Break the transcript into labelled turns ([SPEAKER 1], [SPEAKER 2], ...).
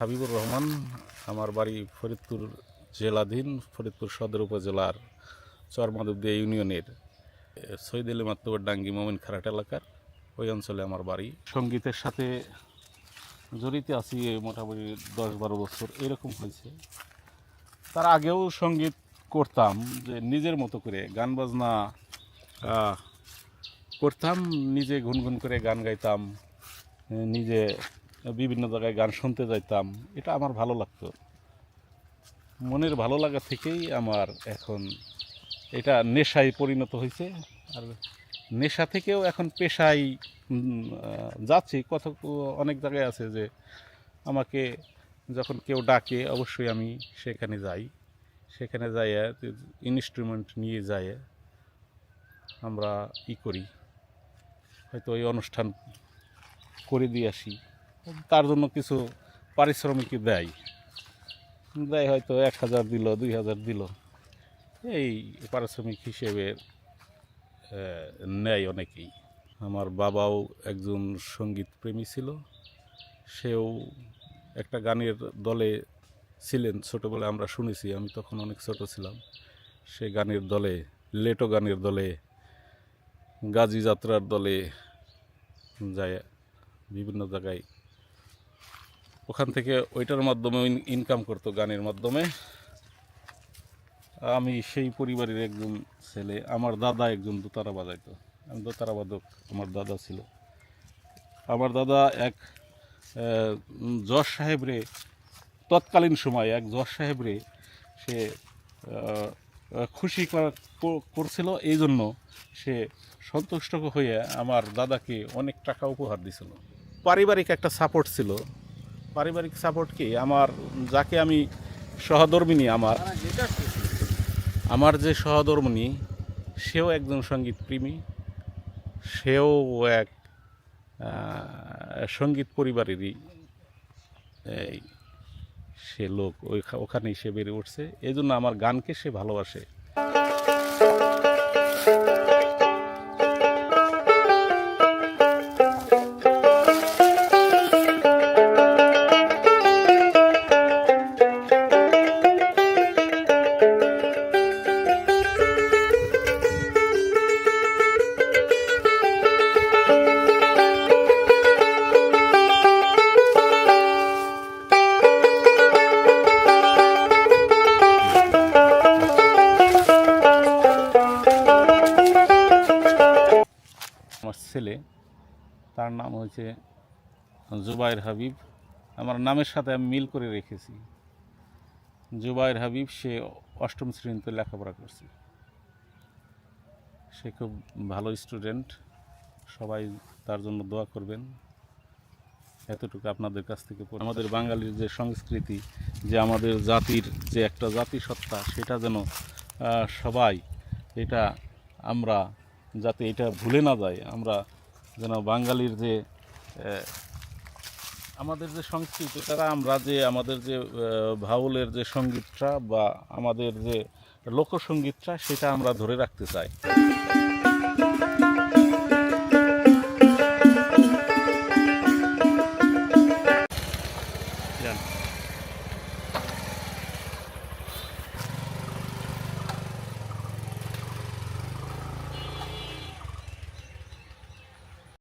[SPEAKER 1] হাবিবুর রহমান। আমার বাড়ি ফরিদপুর জেলাধীন ফরিদপুর সদর উপজেলার চরমাধবদী ইউনিয়নের সৈয়দ আলী মাতবর ডাঙ্গি মোমিন খারাট এলাকার ওই অঞ্চলে আমার বাড়ি। সঙ্গীতের সাথে জড়িত আছি মোটামুটি 10-12 বছর এরকম হয়েছে। তার আগেও সঙ্গীত করতাম, যে নিজের মতো করে গান বাজনা করতাম, নিজে গুনগুন করে গান গাইতাম, নিজে বিভিন্ন জায়গায় গান শুনতে যাইতাম। এটা আমার ভালো লাগতো, মনের ভালো লাগা থেকেই আমার এখন এটা নেশায় পরিণত হয়েছে। আর নেশা থেকেও এখন পেশায় যাচ্ছি। অনেক জায়গায় আছে যে আমাকে যখন কেউ ডাকে অবশ্যই আমি সেখানে যাই। সেখানে যাইয়া ইনস্ট্রুমেন্ট নিয়ে যাই, আমরা করি, হয়তো ওই অনুষ্ঠান করে দিয়ে আসি। তার জন্য কিছু পারিশ্রমিক দেয় হয়তো 1000 দিল, 2000 দিল, এই পারিশ্রমিক হিসেবে নেয় অনেকেই। আমার বাবাও একজন সঙ্গীত প্রেমী ছিল, সেও একটা গানের দলে ছিলেন। ছোটোবেলায় আমরা শুনেছি, আমি তখন অনেক ছোট ছিলাম। সে গানের দলে, লেটো গানের দলে, গাজী যাত্রার দলে যায় বিভিন্ন জায়গায়। ওখান থেকে ওইটার মাধ্যমে ইনকাম করতো, গানের মাধ্যমে। আমি সেই পরিবারের একজন ছেলে। আমার দাদা একজন দোতারা বাজাইতো, আমি দোতারা বাদক আমার দাদা ছিল। আমার দাদা এক জজ সাহেবরে, তৎকালীন সময় এক জজ সাহেবরে সে খুশি করছিল, এই জন্য সে সন্তুষ্ট হয়ে আমার দাদাকে অনেক টাকা উপহার দিছিল। পারিবারিক একটা সাপোর্ট ছিল। পারিবারিক সাপোর্ট কি, আমার যাকে আমি সহধর্মিণী, আমার যে সহধর্মিণী, সেও একজন সঙ্গীত প্রেমী, সেও এক সঙ্গীত পরিবারেরই সে লোক। ওখানেই সে বেড়ে উঠছে, এই জন্য আমার গানকে সে ভালোবাসে। আমার ছেলে, তার নাম হয়েছে জুবায়ের হাবিব। আমার নামের সাথে আমি মিল করে রেখেছি। জুবায়ের হাবিব, সে 8ম শ্রেণীতে লেখাপড়া করছে। সে খুব ভালো স্টুডেন্ট, সবাই তার জন্য দোয়া করবেন। এতটুকু আপনাদের কাছ থেকে। আমাদের বাঙালির যে সংস্কৃতি, যে আমাদের জাতির যে একটা জাতিসত্তা, সেটা যেন সবাই, এটা আমরা যাতে এটা ভুলে না যায়। আমরা যেন বাঙালির যে আমাদের যে সংস্কৃতি, তারা আমরা যে আমাদের যে ভাউলের যে সঙ্গীতটা বা আমাদের যে লোকসঙ্গীতটা, সেটা আমরা ধরে রাখতে চাই।